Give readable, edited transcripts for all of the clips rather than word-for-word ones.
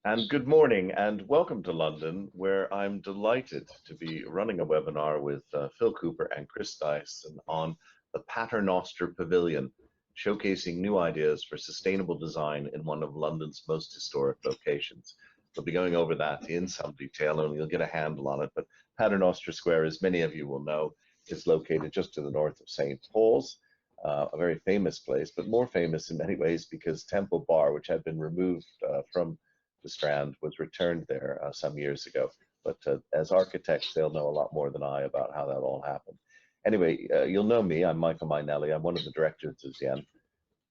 And good morning and welcome to London, where I'm delighted to be running a webinar with Phil Cooper and Chris Dyson on the Paternoster Pavilion, showcasing new ideas for sustainable design in one of London's most historic locations. We'll be going over that in some detail and you'll get a handle on it. But Paternoster Square, as many of you will know, is located just to the north of St. Paul's. A very famous place, but more famous in many ways because Temple Bar, which had been removed from the Strand, was returned there some years ago. But as architects, they'll know a lot more than I about how that all happened. Anyway, you'll know me. I'm Michael Mainelli. I'm one of the directors of Zen.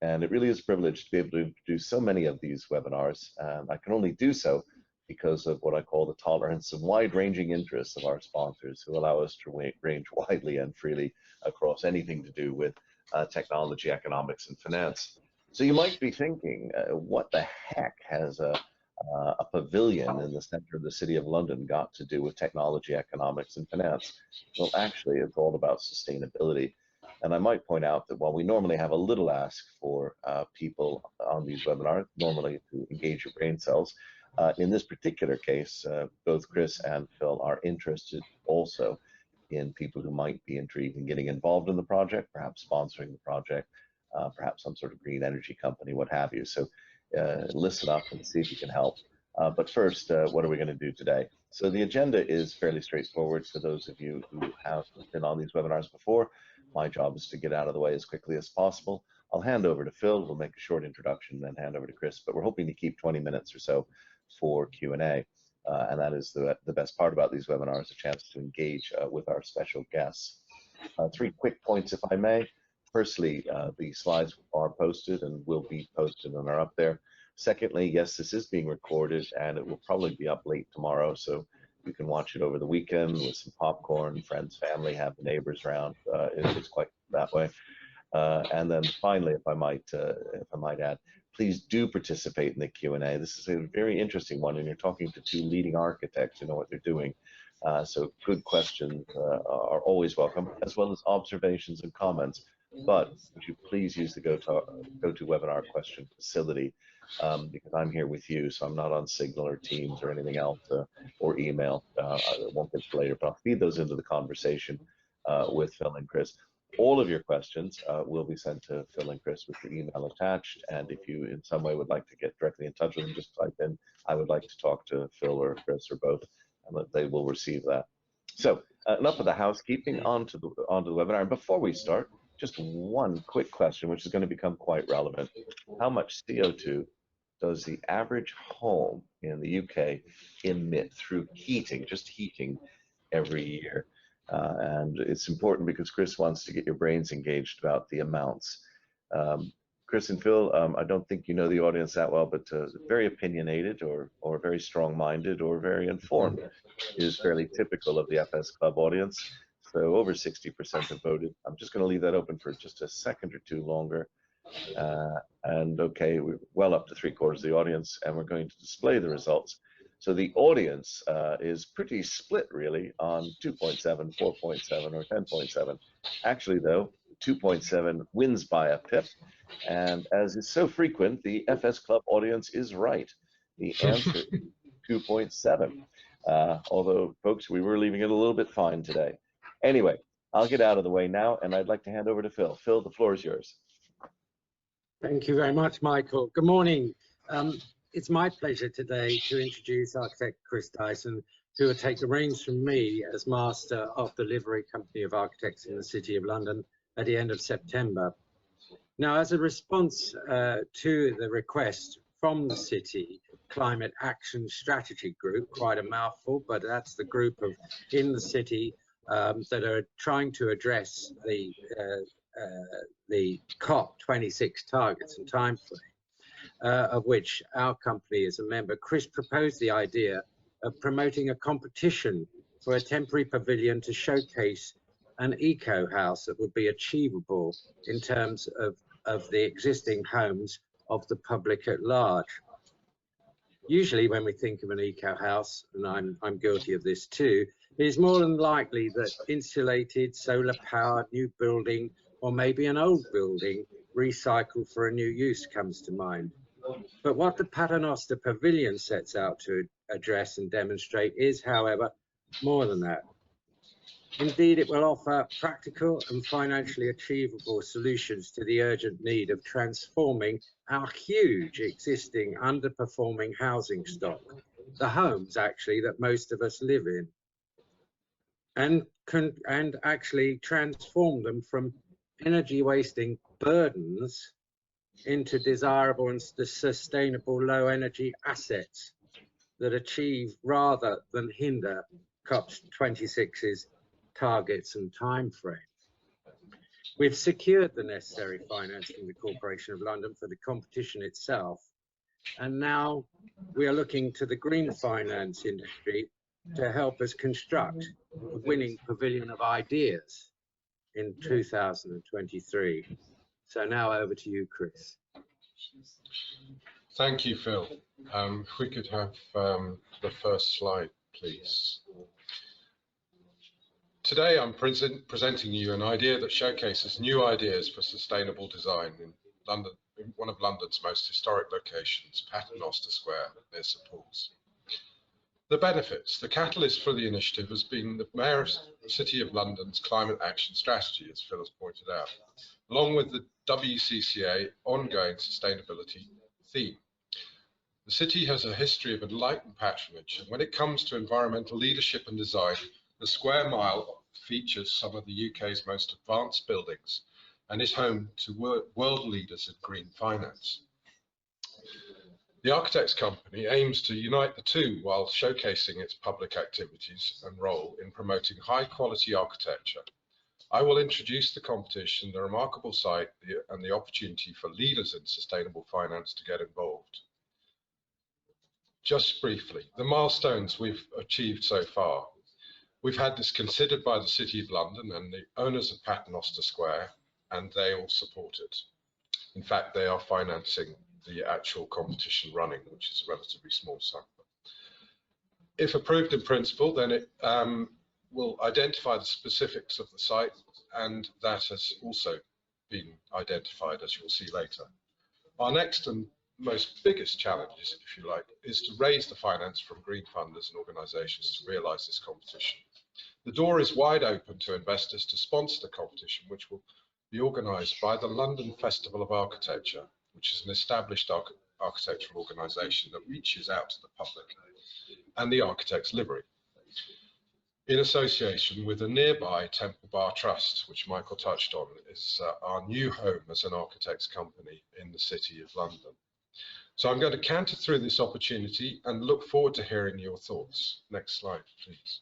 And it really is a privilege to be able to do so many of these webinars. I can only do so because of what I call the tolerance and wide-ranging interests of our sponsors, who allow us to range widely and freely across anything to do with technology, economics, and finance. So you might be thinking, what the heck has a pavilion in the center of the city of London got to do with technology, economics, and finance? Well, actually, it's all about sustainability. And I might point out that while we normally have a little ask for people on these webinars, normally to engage your brain cells, in this particular case, both Chris and Phil are interested also in people who might be intrigued in getting involved in the project, perhaps sponsoring the project, perhaps some sort of green energy company, what have you. So listen up and see if you can help. But first, what are we going to do today? So the agenda is fairly straightforward for those of you who have been on these webinars before. My job is to get out of the way as quickly as possible. I'll hand over to Phil. We'll make a short introduction, then hand over to Chris. But we're hoping to keep 20 minutes or so for Q&A. And that is the best part about these webinars, a chance to engage with our special guests. 3 quick points, if I may. Firstly, the slides are posted and will be posted and are up there. Secondly, yes, this is being recorded and it will probably be up late tomorrow, so you can watch it over the weekend with some popcorn, friends, family, have the neighbors around. It's quite that way. And then finally, if I might add, please do participate in the Q&A. This is a very interesting one, and you're talking to 2 leading architects who know what they're doing. So good questions are always welcome, as well as observations and comments. But would you please use the GoToWebinar question facility, because I'm here with you, so I'm not on Signal or Teams or anything else, or email. I won't get to later, but I'll feed those into the conversation with Phil and Chris. All of your questions will be sent to Phil and Chris with the email attached, and if you in some way would like to get directly in touch with them, just type in, I would like to talk to Phil or Chris or both, and they will receive that. So enough of the housekeeping, onto the webinar. And before we start, just one quick question, which is going to become quite relevant. How much CO2 does the average home in the UK emit through heating, just heating, every year? And it's important because Chris wants to get your brains engaged about the amounts. Chris and Phil, I don't think you know the audience that well, but very opinionated or very strong-minded or very informed is fairly typical of the FS Club audience. So over 60% have voted. I'm just going to leave that open for just a second or two longer. And okay, we're well up to 3/4 of the audience, and we're going to display the results. So the audience is pretty split, really, on 2.7, 4.7, or 10.7. Actually, though, 2.7 wins by a pip. And as is so frequent, the FS Club audience is right. The answer is 2.7. Although, folks, we were leaving it a little bit fine today. Anyway, I'll get out of the way now, and I'd like to hand over to Phil. Phil, the floor is yours. Thank you very much, Michael. Good morning. It's my pleasure today to introduce architect Chris Dyson, who will take the reins from me as master of the livery company of architects in the City of London at the end of September. Now, as a response to the request from the City Climate Action Strategy Group, quite a mouthful, but that's the group in the City that are trying to address the COP26 targets and timeframe, of which our company is a member. Chris proposed the idea of promoting a competition for a temporary pavilion to showcase an eco house that would be achievable in terms of the existing homes of the public at large. Usually when we think of an eco house, and I'm guilty of this too, it is more than likely that insulated, solar powered, new building, or maybe an old building recycled for a new use comes to mind. But what the Paternoster Pavilion sets out to address and demonstrate is, however, more than that. Indeed, it will offer practical and financially achievable solutions to the urgent need of transforming our huge existing underperforming housing stock, the homes actually that most of us live in, and actually transform them from energy wasting burdens into desirable and sustainable low energy assets that achieve rather than hinder COP26's targets and time frame. We've secured the necessary finance from the Corporation of London for the competition itself, and now we are looking to the green finance industry to help us construct a winning pavilion of ideas in 2023. So now over to you, Chris. Thank you, Phil. If we could have the first slide, please. Today I'm presenting you an idea that showcases new ideas for sustainable design in London, in one of London's most historic locations, Paternoster Square near St Paul's. The benefits. The catalyst for the initiative has been the Mayor's City of London's climate action strategy, as Phil has pointed out, along with the WCCA ongoing sustainability theme. The city has a history of enlightened patronage, and when it comes to environmental leadership and design, the Square Mile features some of the UK's most advanced buildings and is home to world leaders in green finance. The Architects Company aims to unite the two while showcasing its public activities and role in promoting high-quality architecture. I will introduce the competition, the remarkable site, and the opportunity for leaders in sustainable finance to get involved. Just briefly, the milestones we've achieved so far. We've had this considered by the City of London and the owners of Paternoster Square, and they all support it. In fact, they are financing the actual competition running, which is a relatively small sum. If approved in principle, then it will identify the specifics of the site, and that has also been identified, as you'll see later. Our next and most biggest challenges, if you like, is to raise the finance from green funders and organisations to realise this competition. The door is wide open to investors to sponsor the competition, which will be organised by the London Festival of Architecture, which is an established architectural organisation that reaches out to the public, and the Architects Livery, in association with the nearby Temple Bar Trust, which Michael touched on, is our new home as an architects company in the City of London. So I'm going to canter through this opportunity and look forward to hearing your thoughts. Next slide, please.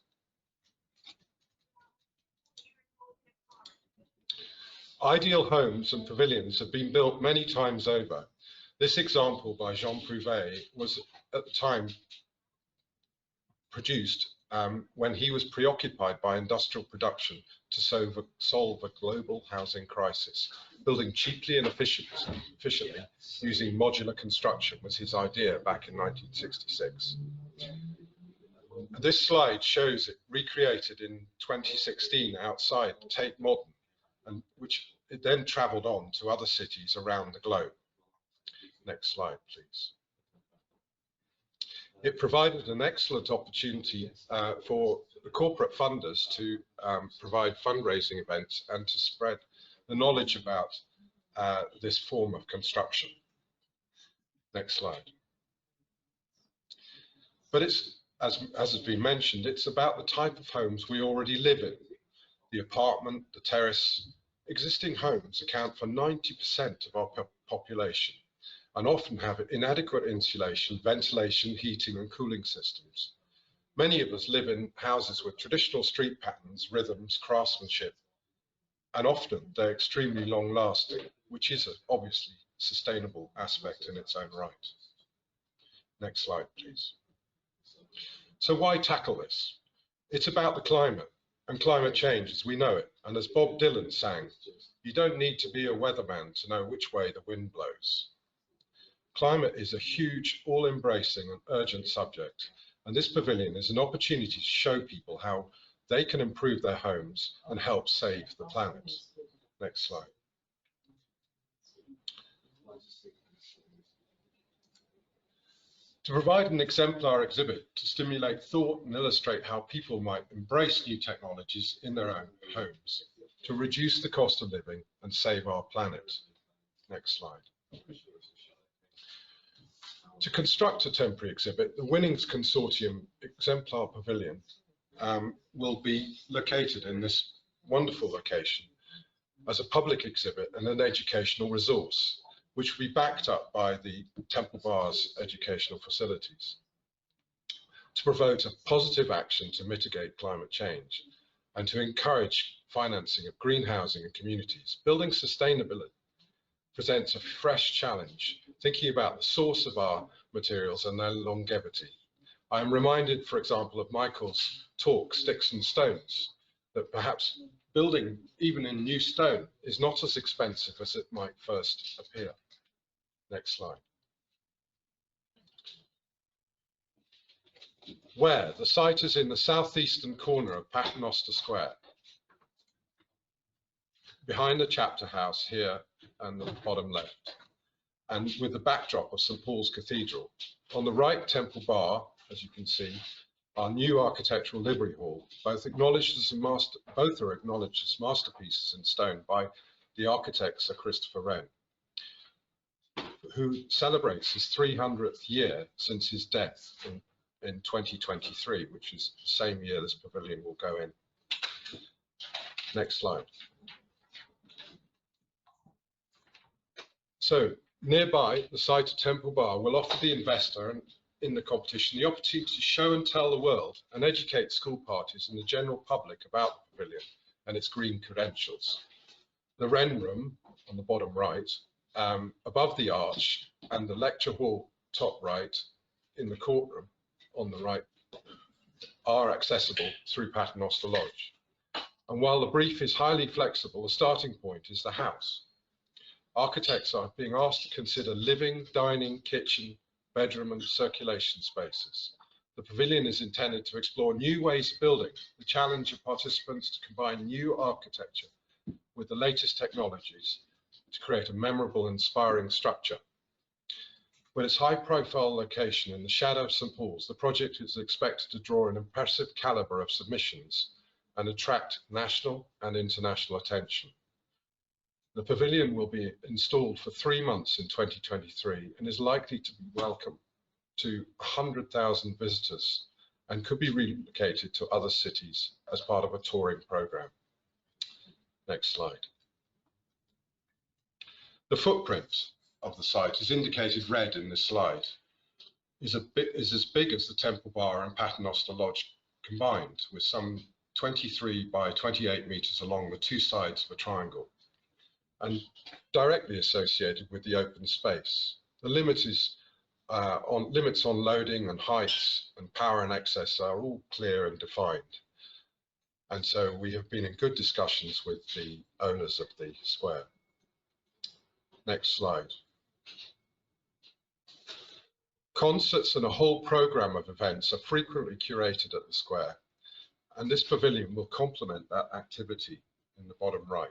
Ideal homes and pavilions have been built many times over. This example by Jean Prouvé was at the time produced when he was preoccupied by industrial production to solve a global housing crisis. Building cheaply and efficiently using modular construction was his idea back in 1966. This slide shows it recreated in 2016 outside Tate Modern, and which it then travelled on to other cities around the globe. Next slide, please. It provided an excellent opportunity for the corporate funders to provide fundraising events and to spread the knowledge about this form of construction. Next slide. But it's, as has been mentioned, it's about the type of homes we already live in. The apartment, the terrace. Existing homes account for 90% of our population and often have inadequate insulation, ventilation, heating and cooling systems. Many of us live in houses with traditional street patterns, rhythms, craftsmanship, and often they're extremely long lasting, which is obviously a sustainable aspect in its own right. Next slide, please. So why tackle this? It's about the climate and climate change as we know it. And as Bob Dylan sang, you don't need to be a weatherman to know which way the wind blows. Climate is a huge, all-embracing and urgent subject, and this pavilion is an opportunity to show people how they can improve their homes and help save the planet. Next slide. To provide an exemplar exhibit to stimulate thought and illustrate how people might embrace new technologies in their own homes to reduce the cost of living and save our planet. Next slide. To construct a temporary exhibit, the Winnings Consortium Exemplar Pavilion will be located in this wonderful location as a public exhibit and an educational resource, which will be backed up by the Temple Bar's educational facilities to promote a positive action to mitigate climate change and to encourage financing of green housing in communities. Building sustainability presents a fresh challenge, thinking about the source of our materials and their longevity. I am reminded, for example, of Michael's talk, Sticks and Stones, that perhaps building even in new stone is not as expensive as it might first appear. Next slide. Where? The site is in the southeastern corner of Paternoster Square, behind the chapter house here and the bottom left, and with the backdrop of St. Paul's Cathedral. On the right, Temple Bar, as you can see, our new architectural livery hall, both are acknowledged as masterpieces in stone by the architect Sir Christopher Wren, who celebrates his 300th year since his death in 2023, which is the same year this pavilion will go in. Next slide. So nearby, the site of Temple Bar will offer the investor in the competition the opportunity to show and tell the world and educate school parties and the general public about the pavilion and its green credentials. The Wren Room on the bottom right, above the arch, and the lecture hall top right in the courtroom on the right are accessible through Paternoster Lodge. And while the brief is highly flexible, the starting point is the house. Architects are being asked to consider living, dining, kitchen, bedroom and circulation spaces. The pavilion is intended to explore new ways of building, the challenge of participants to combine new architecture with the latest technologies to create a memorable, inspiring structure. With its high-profile location in the shadow of St. Paul's, the project is expected to draw an impressive calibre of submissions and attract national and international attention. The pavilion will be installed for 3 months in 2023 and is likely to be welcome to 100,000 visitors and could be relocated to other cities as part of a touring program. Next slide. The footprint of the site is indicated red in this slide, is as big as the Temple Bar and Paternoster Lodge combined, with some 23 by 28 meters along the two sides of a triangle, and directly associated with the open space. The limit is limits on loading and heights and power and access are all clear and defined. And so we have been in good discussions with the owners of the square. Next slide. Concerts and a whole program of events are frequently curated at the square, and this pavilion will complement that activity in the bottom right.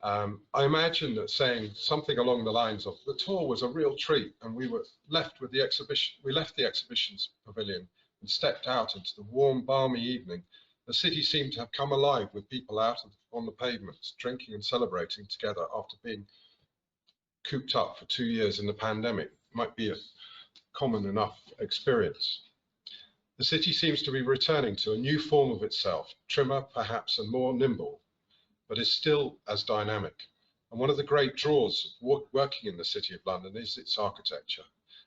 I imagine that saying something along the lines of the tour was a real treat, and we were left with the exhibition. We left the exhibitions pavilion and stepped out into the warm, balmy evening. The city seemed to have come alive with people out on the pavements, drinking and celebrating together after being cooped up for 2 years in the pandemic. Might be a common enough experience. The city seems to be returning to a new form of itself, trimmer perhaps and more nimble, but is still as dynamic. And one of the great draws of working in the City of London is its architecture.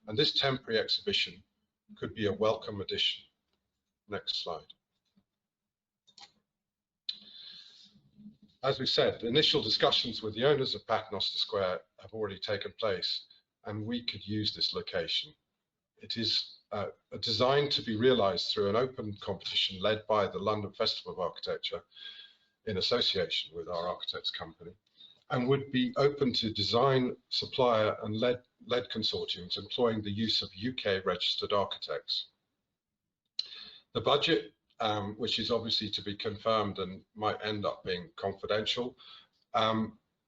And this temporary exhibition could be a welcome addition. Next slide. As we said, initial discussions with the owners of Paternoster Square have already taken place, and we could use this location. It is designed to be realised through an open competition led by the London Festival of Architecture in association with our architects company, and would be open to design, supplier and led consortiums employing the use of UK registered architects. The budget, which is obviously to be confirmed and might end up being confidential,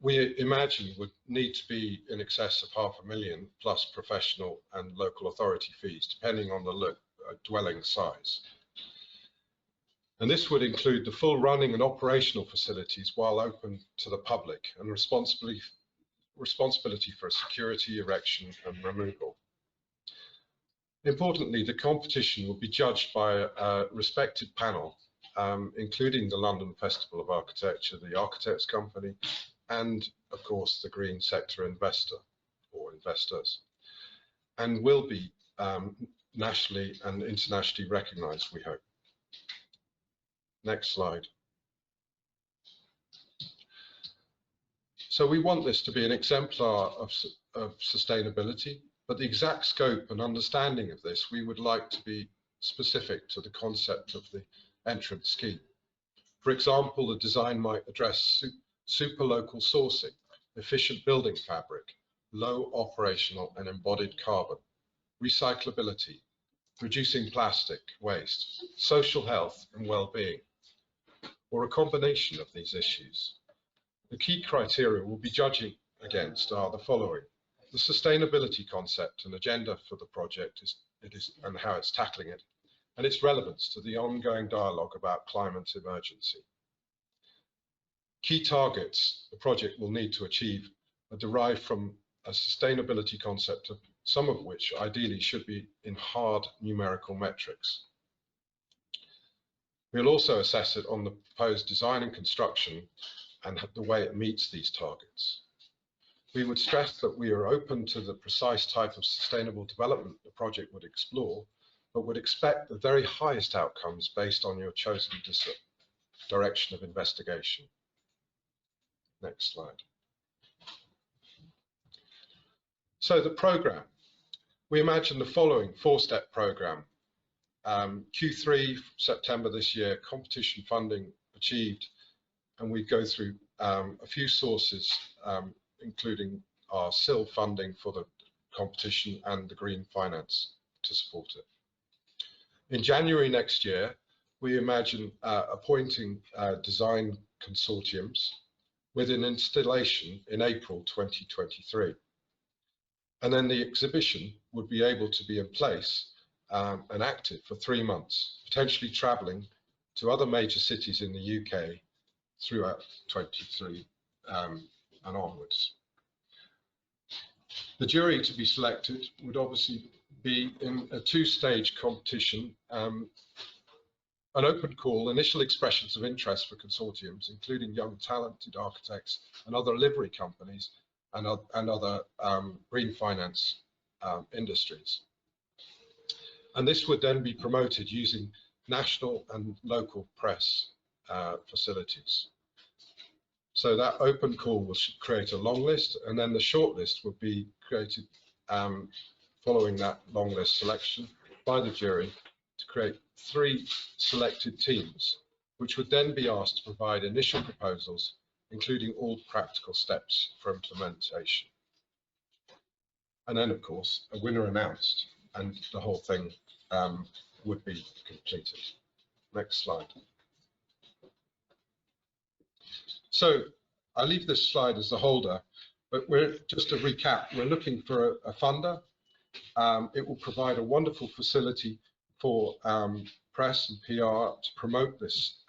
we imagine would need to be in excess of £500,000 plus professional and local authority fees, depending on the dwelling size. And this would include the full running and operational facilities while open to the public, and responsibility for security, erection and removal. Importantly, the competition will be judged by a respected panel, including the London Festival of Architecture, the Architects Company, and of course the green sector investor or investors, and will be nationally and internationally recognised, we hope. Next slide. So we want this to be an exemplar of sustainability, but the exact scope and understanding of this we would like to be specific to the concept of the entrance scheme. For example, the design might address super local sourcing, efficient building fabric, low operational and embodied carbon, recyclability, reducing plastic waste, social health and well-being, or a combination of these issues. The key criteria we'll be judging against are the following: the sustainability concept and agenda for the project and how it's tackling it, and its relevance to the ongoing dialogue about climate emergency. Key targets the project will need to achieve are derived from a sustainability concept, some of which ideally should be in hard numerical metrics. We'll also assess it on the proposed design and construction and the way it meets these targets. We would stress that we are open to the precise type of sustainable development the project would explore, but would expect the very highest outcomes based on your chosen direction of investigation. Next slide. So the program. We imagine the following four-step program. Q3, September this year, competition funding achieved, and we go through a few sources, including our SIL funding for the competition and the green finance to support it. In January next year, we imagine appointing design consortiums with an installation in April 2023. And then the exhibition would be able to be in place and active for 3 months, potentially travelling to other major cities in the UK throughout 23 and onwards. The jury to be selected would obviously be in a two-stage competition, an open call, initial expressions of interest for consortiums, including young talented architects and other livery companies and other green finance industries. And this would then be promoted using national and local press facilities. So that open call will create a long list, and then the short list would be created following that long list selection by the jury to create 3 selected teams, which would then be asked to provide initial proposals, including all practical steps for implementation. And then, of course, a winner announced, and the whole thing would be completed. Next slide. So I leave this slide as the holder, but just to recap, we're looking for a funder. It will provide a wonderful facility for press and PR to promote this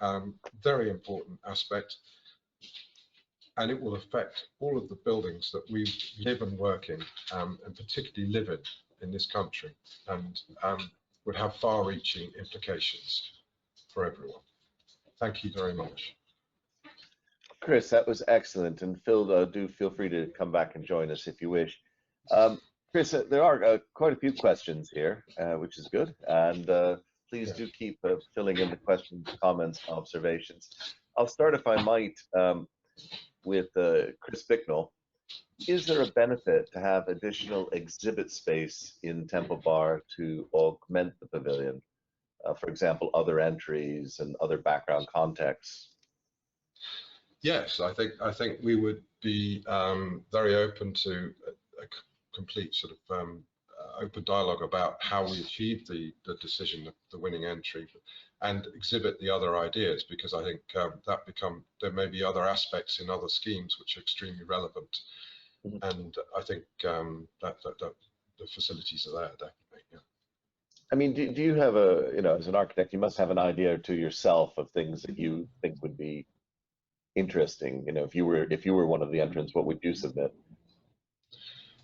very important aspect, and it will affect all of the buildings that we live and work in, and particularly live in this country, and would have far-reaching implications for everyone. Thank you very much. Chris, that was excellent, and Phil, do feel free to come back and join us if you wish. Chris, there are quite a few questions here, which is good, and please do keep filling in the questions, comments, observations. I'll start, if I might, with Chris Bicknell. Is there a benefit to have additional exhibit space in Temple Bar to augment the pavilion? For example, other entries and other background contexts? Yes, I think we would be very open to a complete sort of open dialogue about how we achieve the decision, the winning entry, and exhibit the other ideas, because I think there may be other aspects in other schemes which are extremely relevant, and I think that the facilities are there definitely. Yeah. I mean, do you have a, as an architect, you must have an idea or two yourself of things that you think would be interesting. If you were one of the entrants, what would you submit?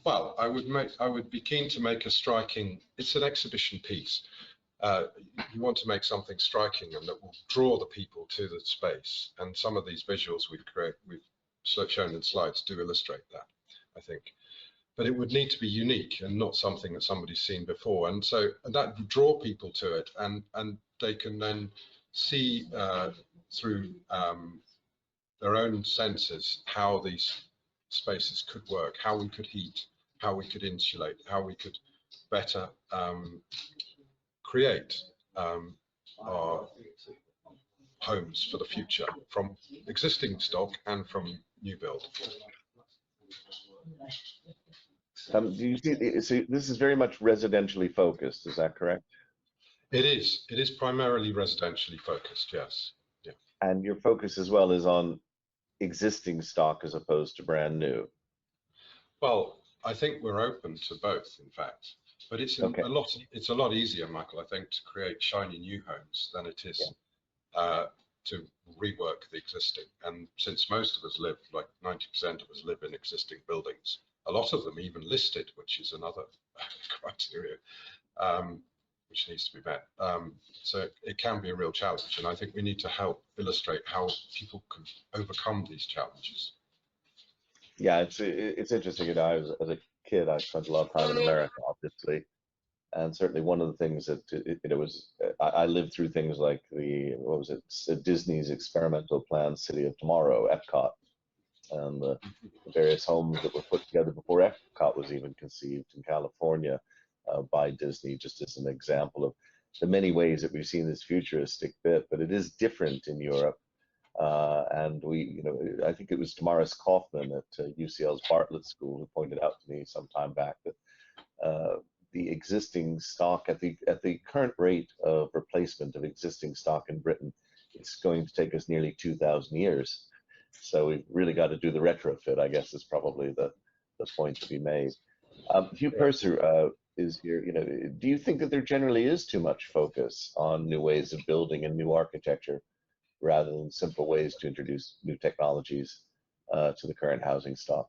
Well, I would be keen to make a striking. It's an exhibition piece. You want to make something striking and that will draw the people to the space. And some of these visuals we've shown in slides do illustrate that, I think. But it would need to be unique and not something that somebody's seen before. And so that would draw people to it, and they can then see through their own senses how these spaces could work, how we could heat, how we could insulate, how we could better create our homes for the future from existing stock and from new build. Do you see? So this is very much residentially focused. Is that correct? It is. It is primarily residentially focused. Yes. Yeah. And your focus as well is on existing stock as opposed to brand new. Well, I think we're open to both, in fact. But it's Okay. It's a lot easier, Michael, I think, to create shiny new homes than it is to rework the existing. And since most of us live, like 90% of us live in existing buildings, a lot of them even listed, which is another criteria which needs to be met. So it can be a real challenge, and I think we need to help illustrate how people can overcome these challenges. Yeah, it's interesting. As a kid, I spent a lot of time in America, obviously, and certainly one of the things that I lived through things like Disney's experimental plan, City of Tomorrow, Epcot, and the various homes that were put together before Epcot was even conceived in California by Disney, just as an example of the many ways that we've seen this futuristic bit. But it is different in Europe. And I think it was Tamaris Kaufman at UCL's Bartlett School who pointed out to me some time back that the existing stock at the current rate of replacement of existing stock in Britain, it's going to take us nearly 2,000 years. So we've really got to do the retrofit, I guess, is probably the point to be made. Hugh Purser is here. Do you think that there generally is too much focus on new ways of building and new architecture, rather than simple ways to introduce new technologies to the current housing stock?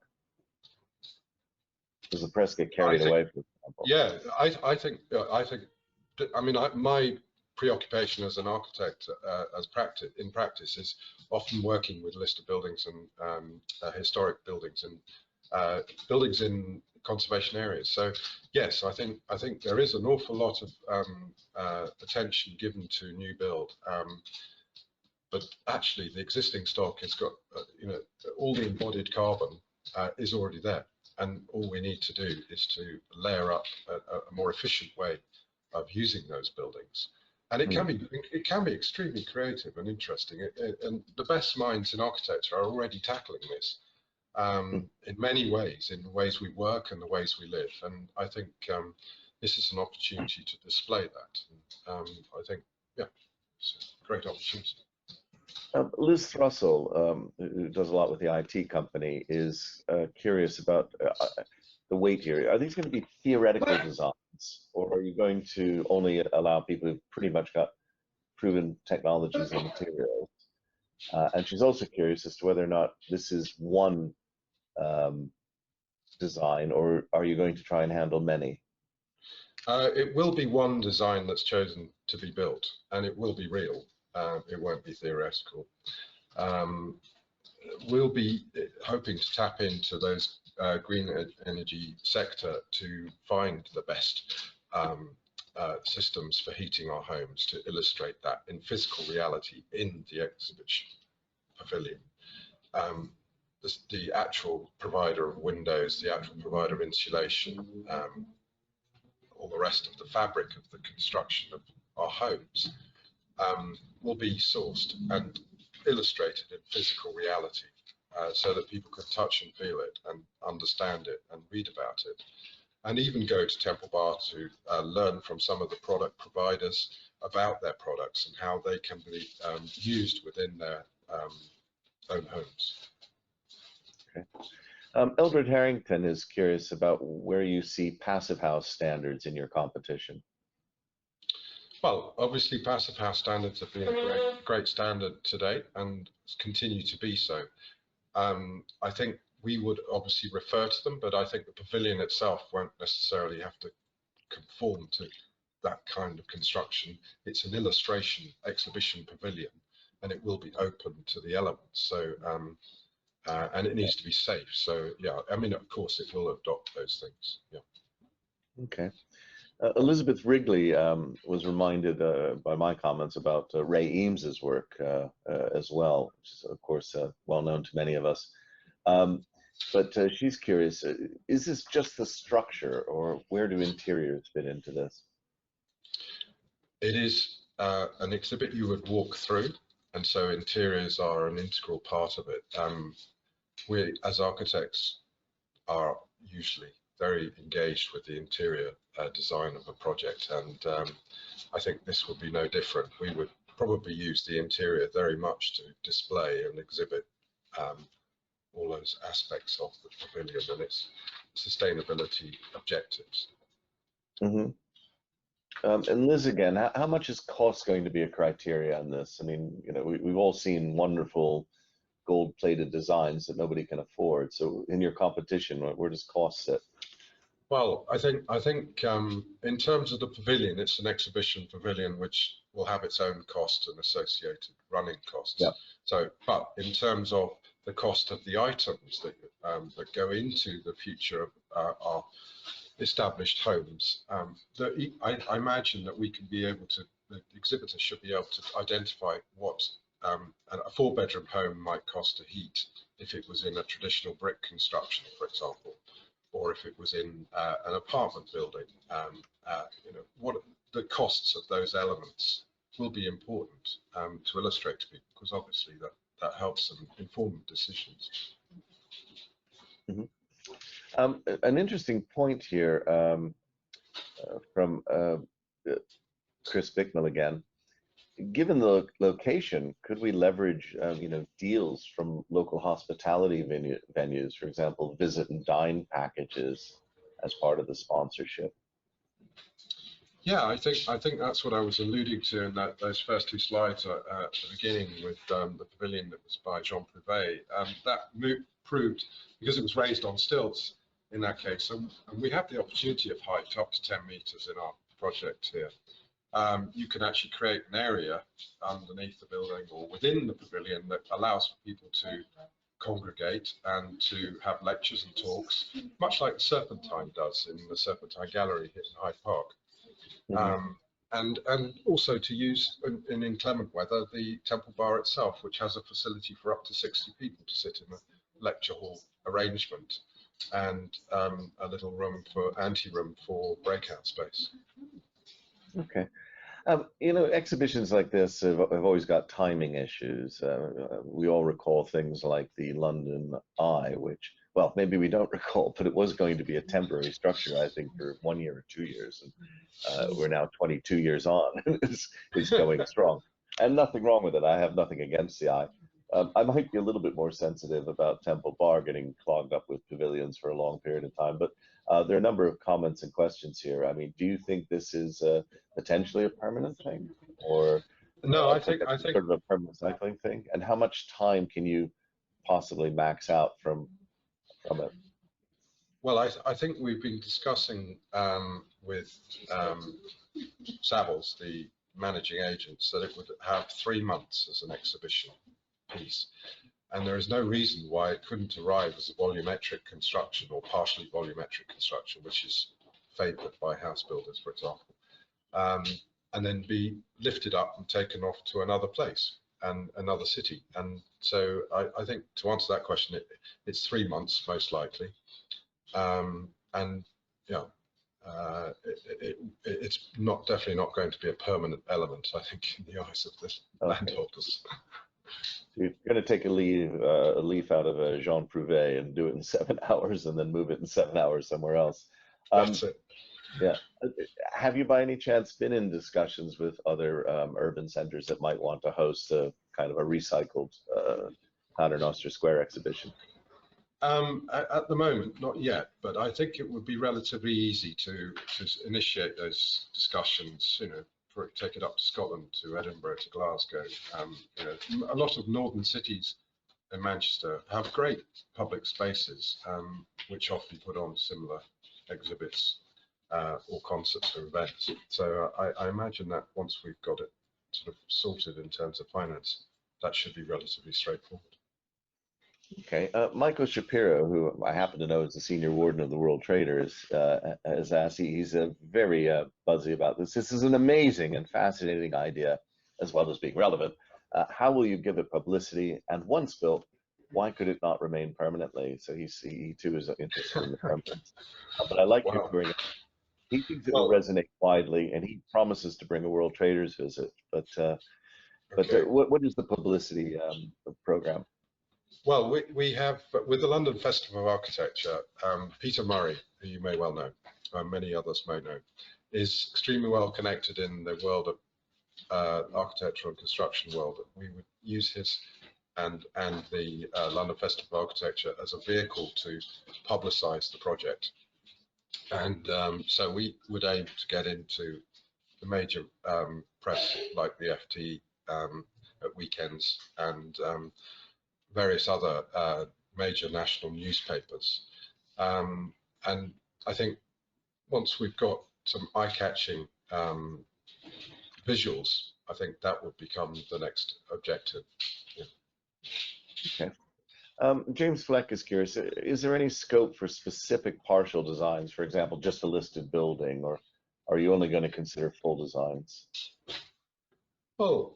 Does the press get carried away, for example? Yeah, I think. I mean, my preoccupation as an architect, in practice, is often working with listed buildings and historic buildings and buildings in conservation areas. So yes, I think there is an awful lot of attention given to new build. But actually, the existing stock has got, all the embodied carbon is already there, and all we need to do is to layer up a more efficient way of using those buildings. And it can be extremely creative and interesting. And the best minds in architecture are already tackling this in many ways, in the ways we work and the ways we live. And I think this is an opportunity to display that. And, I think, yeah, it's a great opportunity. Liz Russell, who does a lot with the IT company, is curious about the weight here. Are these going to be theoretical designs, or are you going to only allow people who've pretty much got proven technologies and materials? And she's also curious as to whether or not this is one design, or are you going to try and handle many? It will be one design that's chosen to be built, and it will be real. It won't be theoretical. We'll be hoping to tap into those green energy sector to find the best systems for heating our homes, to illustrate that in physical reality in the exhibition pavilion. The actual provider of windows, the actual provider of insulation, all the rest of the fabric of the construction of our homes will be sourced and illustrated in physical reality, so that people can touch and feel it and understand it and read about it. and even go to Temple Bar to learn from some of the product providers about their products and how they can be used within their own homes. Okay. Eldred Harrington is curious about where you see passive house standards in your competition. Well, obviously passive house standards have been a great standard to date and continue to be so. I think we would obviously refer to them, but I think the pavilion itself won't necessarily have to conform to that kind of construction. It's an illustration exhibition pavilion, and it will be open to the elements. So, and it needs to be safe. So, yeah, I mean, of course, it will adopt those things. Yeah. Okay. Elizabeth Wrigley was reminded by my comments about Ray Eames's work as well, which is, of course, well known to many of us. But she's curious, is this just the structure, or where do interiors fit into this? It is an exhibit you would walk through, and so interiors are an integral part of it. We, as architects, are usually very engaged with the interior design of a project, and I think this would be no different. We would probably use the interior very much to display and exhibit all those aspects of the pavilion and its sustainability objectives. Mm-hmm. And Liz, again, how much is cost going to be a criteria on this? I mean, you know, we've all seen wonderful gold-plated designs that nobody can afford. So in your competition, where does cost sit? Well, I think in terms of the pavilion, it's an exhibition pavilion which will have its own costs and associated running costs. Yeah. So, but in terms of the cost of the items that go into the future of our established homes, I imagine that we can be able to, the exhibitor should be able to identify what a 4-bedroom home might cost to heat if it was in a traditional brick construction, for example, or if it was in an apartment building. You know, what the costs of those elements will be important to illustrate to people, because obviously that helps them inform decisions. Mm-hmm. An interesting point here from Chris Bicknell again. Given the location, could we leverage you know, deals from local hospitality venues, for example, visit and dine packages as part of the sponsorship? Yeah, I think that's what I was alluding to in those first 2 slides at the beginning with the pavilion that was by Jean Prouvé. That proved, because it was raised on stilts in that case, and we have the opportunity of height up to 10 meters in our project here. You can actually create an area underneath the building or within the pavilion that allows people to congregate and to have lectures and talks, much like the Serpentine does in the Serpentine Gallery here in Hyde Park. Mm-hmm. And also to use in inclement weather the Temple Bar itself, which has a facility for up to 60 people to sit in a lecture hall arrangement, and a little room for anteroom for breakout space. Okay. You know, exhibitions like this have always got timing issues. We all recall things like the London Eye, which, well, maybe we don't recall, but it was going to be a temporary structure, I think, for 1 year or 2 years. And we're now 22 years on. It's going strong. And nothing wrong with it. I have nothing against the Eye. I might be a little bit more sensitive about Temple Bar getting clogged up with pavilions for a long period of time, but there are a number of comments and questions here. I mean, do you think this is potentially a permanent thing, or no? I think sort of a permanent cycling thing? And how much time can you possibly max out from it? Well, I think we've been discussing with Savills, the managing agents, that it would have 3 months as an exhibition piece, and there is no reason why it couldn't arrive as a volumetric construction or partially volumetric construction, which is favoured by house builders, for example, and then be lifted up and taken off to another place and another city. And so I think to answer that question, it's 3 months most likely, and yeah, it's definitely not going to be a permanent element, I think, in the eyes of the landholders. So you're going to take a leaf out of Jean Prouvé and do it in 7 hours and then move it in 7 hours somewhere else. That's it. Yeah. Have you by any chance been in discussions with other urban centers that might want to host a kind of a recycled Paternoster Square exhibition? At the moment, not yet, but I think it would be relatively easy to initiate those discussions, you know, take it up to Scotland, to Edinburgh, to Glasgow. You know, a lot of northern cities in Manchester have great public spaces, which often put on similar exhibits or concerts or events. So I imagine that once we've got it sort of sorted in terms of finance, that should be relatively straightforward. Okay. Michael Shapiro, who I happen to know is the senior warden of the World Traders, has asked, he's very buzzy about this. This is an amazing and fascinating idea, as well as being relevant. How will you give it publicity? And once built, why could it not remain permanently? So he too is interested in the permanence. But I like your touring. He thinks it will resonate widely, and he promises to bring a World Traders visit. But what is the publicity program? Well, we have, with the London Festival of Architecture, Peter Murray, who you may well know, many others may know, is extremely well connected in the world of architecture and construction world. We would use his and the London Festival of Architecture as a vehicle to publicise the project. And so we would aim to get into the major press like the FT at weekends and various other major national newspapers. And I think once we've got some eye-catching visuals, I think that would become the next objective. Yeah. Okay. James Fleck is curious, is there any scope for specific partial designs, for example, just a listed building, or are you only going to consider full designs? Well,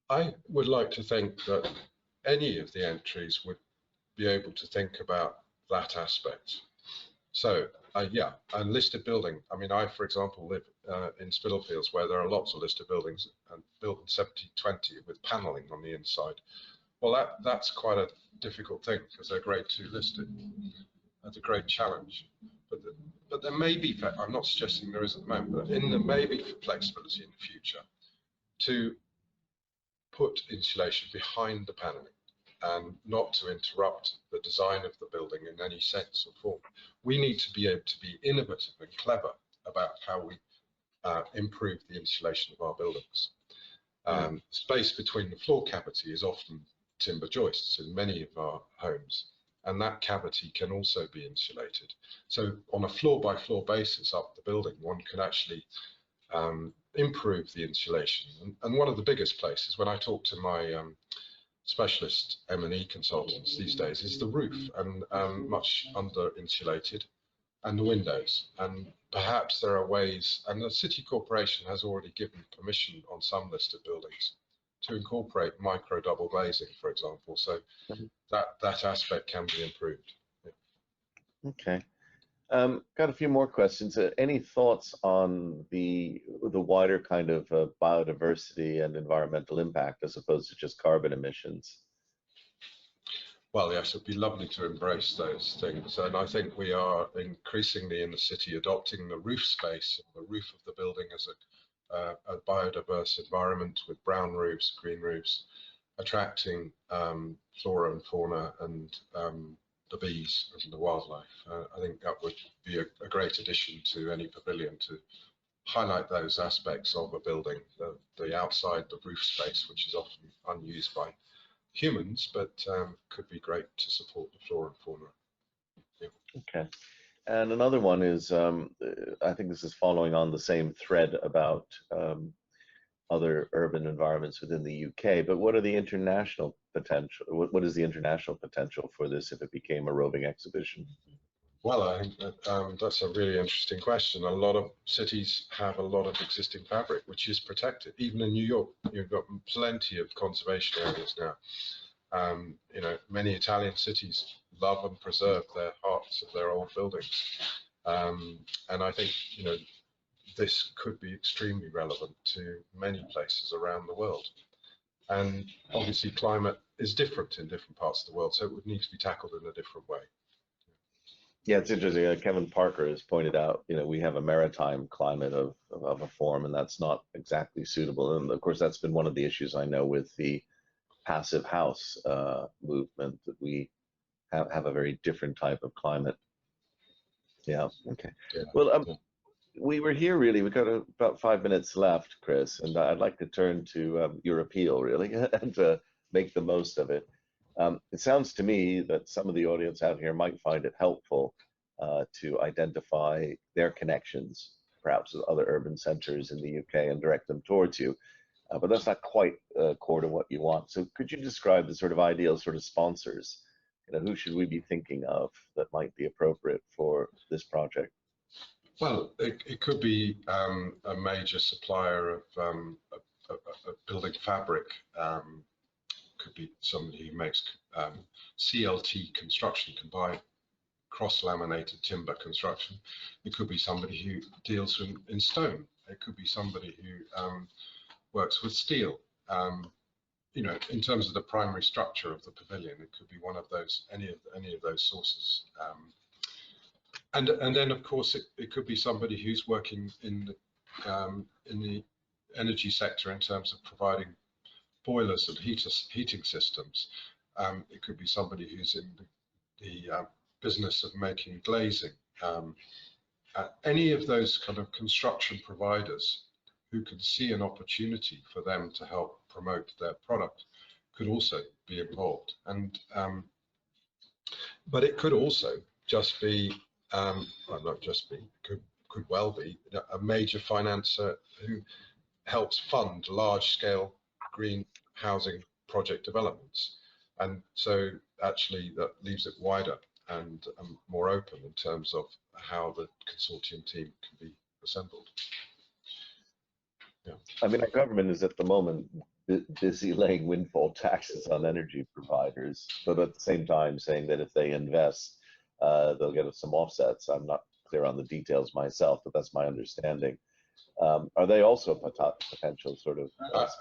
I would like to think that any of the entries would be able to think about that aspect. So yeah, a listed building. I mean, I, for example, live in Spitalfields, where there are lots of listed buildings and built in 1720 with paneling on the inside. Well, that's quite a difficult thing because they're grade 2 listed. That's a great challenge. But there may be, I'm not suggesting there is at the moment, but there may be flexibility in the future to put insulation behind the paneling and not to interrupt the design of the building in any sense or form. We need to be able to be innovative and clever about how we improve the insulation of our buildings. Space between the floor cavity is often timber joists in many of our homes, and that cavity can also be insulated. So on a floor-by-floor basis up the building, one can actually improve the insulation. And one of the biggest places, when I talk to my specialist M&E consultants these days, is the roof, and much under insulated, and the windows. And perhaps there are ways, and the City Corporation has already given permission on some listed buildings to incorporate micro double glazing, for example. So that aspect can be improved. Yeah. Okay. Got a few more questions. Any thoughts on the wider kind of biodiversity and environmental impact as opposed to just carbon emissions? Well, yes, it'd be lovely to embrace those things. And I think we are increasingly in the city adopting the roof space, the roof of the building as a biodiverse environment with brown roofs, green roofs, attracting flora and fauna and the bees and the wildlife. I think that would be a great addition to any pavilion, to highlight those aspects of a building, the outside, the roof space, which is often unused by humans, but could be great to support the flora and fauna. Yeah. Okay. And another one is, I think this is following on the same thread about other urban environments within the UK, but what are the international potential? What is the international potential for this if it became a roving exhibition? Well, I think that, that's a really interesting question. A lot of cities have a lot of existing fabric which is protected. Even in New York, you've got plenty of conservation areas now. You know, many Italian cities love and preserve their hearts of their old buildings, and I think, you know, this could be extremely relevant to many places around the world. And obviously, climate is different in different parts of the world, so it would need to be tackled in a different way. Yeah, it's interesting. Kevin Parker has pointed out, we have a maritime climate of a form, and that's not exactly suitable. And of course, that's been one of the issues I know with the passive house movement, that we have a very different type of climate. Yeah. Okay. Yeah. Well, Yeah. we were here really. We've got about 5 minutes left, Chris, and I'd like to turn to your appeal really and make the most of it. It sounds to me that some of the audience out here might find it helpful to identify their connections, perhaps with other urban centers in the UK, and direct them towards you. But that's not quite core to what you want. So could you describe the sort of ideal sort of sponsors? Who should we be thinking of that might be appropriate for this project? Well, it could be a major supplier of building fabric. Could be somebody who makes CLT construction, combined cross-laminated timber construction. It could be somebody who deals in stone. It could be somebody who works with steel. In terms of the primary structure of the pavilion, it could be one of those, any of those sources. And then, of course, it could be somebody who's working in the energy sector in terms of providing boilers and heating systems. It could be somebody who's in the business of making glazing. Any of those kind of construction providers who can see an opportunity for them to help promote their product could also be involved. And but it could also just be, well, not just be, could well be a major financer who helps fund large-scale green housing project developments. And so actually that leaves it wider and more open in terms of how the consortium team can be assembled. Yeah. I mean, our government is at the moment busy laying windfall taxes on energy providers, but at the same time saying that if they invest, they'll get some offsets. I'm not clear on the details myself, but that's my understanding. Are they also potential sort of?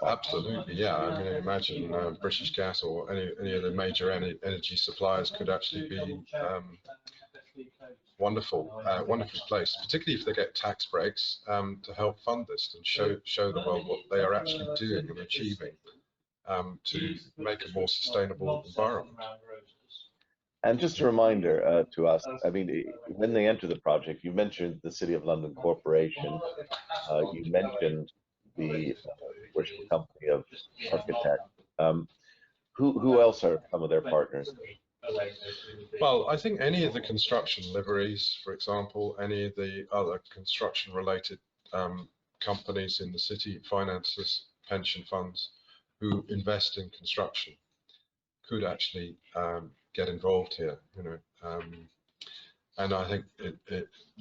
Absolutely, yeah. I mean, imagine British Gas or any of the major energy suppliers could actually be wonderful place, particularly if they get tax breaks to help fund this and show the world what they are actually doing and achieving to make a more sustainable environment. And just a reminder to us, I mean, when they enter the project, you mentioned the City of London Corporation, you mentioned the Worshipful company of architects. Who else are some of their partners? Well, I think any of the construction liveries, for example, any of the other construction-related companies in the city, finances, pension funds, who invest in construction, could actually get involved here. And I think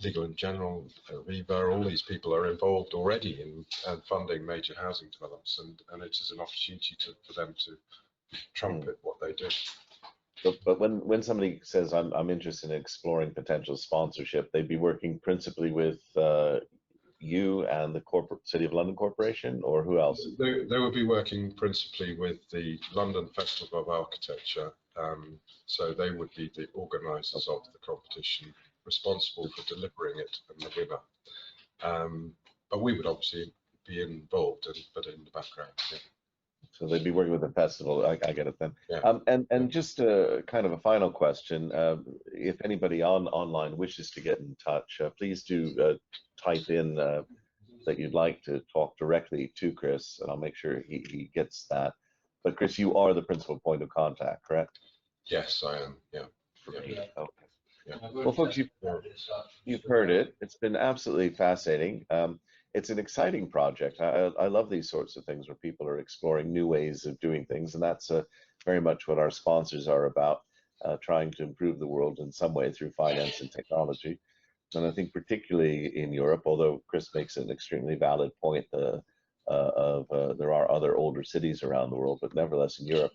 Legal and General, Viva, all these people are involved already in funding major housing developments, and it is an opportunity for them to trumpet what they do. But when somebody says I'm interested in exploring potential sponsorship, they'd be working principally with you and the City of London Corporation, or who else? They would be working principally with the London Festival of Architecture. So they would be the organisers of the competition, responsible for delivering it and the winner. But we would obviously be involved, but in the background. Yeah. So they'd be working with the festival. I get it then. Yeah. And just kind of a final question: if anybody online wishes to get in touch, please do type in that you'd like to talk directly to Chris, and I'll make sure he gets that. But Chris, you are the principal point of contact, correct? Yes, I am. Yeah. Yeah. Okay. Yeah. Well, folks, you've heard it. It's been absolutely fascinating. It's an exciting project. I love these sorts of things where people are exploring new ways of doing things, and that's very much what our sponsors are about, trying to improve the world in some way through finance and technology. And I think particularly in Europe, although Chris makes an extremely valid point there are other older cities around the world, but nevertheless in Europe,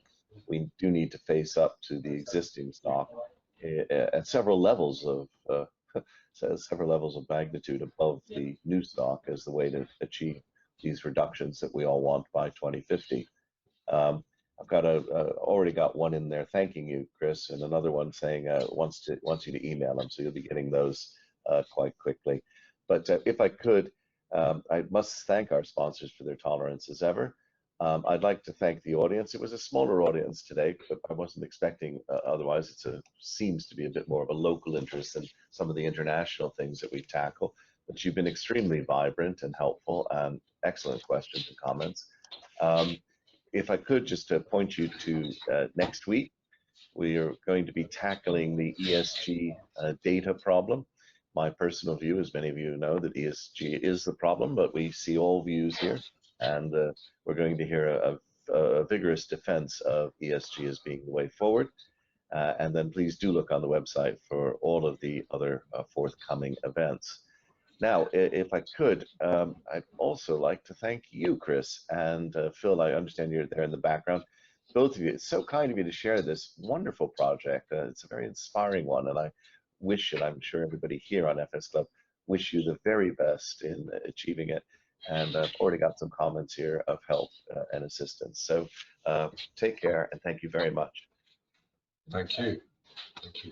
we do need to face up to the existing stock at several levels of magnitude above the new stock as the way to achieve these reductions that we all want by 2050. I've got already got one in there thanking you, Chris, and another one saying wants you to email them, so you'll be getting those quite quickly. But if I could, I must thank our sponsors for their tolerance as ever. I'd like to thank the audience. It was a smaller audience today, but I wasn't expecting otherwise. Seems to be a bit more of a local interest than some of the international things that we tackle. But you've been extremely vibrant and helpful, and excellent questions and comments. If I could just point you to next week, we are going to be tackling the ESG data problem. My personal view, as many of you know, that ESG is the problem, but we see all views here, and we're going to hear a vigorous defense of ESG as being the way forward. And then please do look on the website for all of the other forthcoming events. Now, if I could, I'd also like to thank you, Chris, and Phil. I understand you're there in the background. Both of you, it's so kind of you to share this wonderful project. It's a very inspiring one, and I wish, and I'm sure everybody here on FS Club, wish you the very best in achieving it. And I've already got some comments here of help and assistance. So take care, and thank you very much. Thank you. Thank you.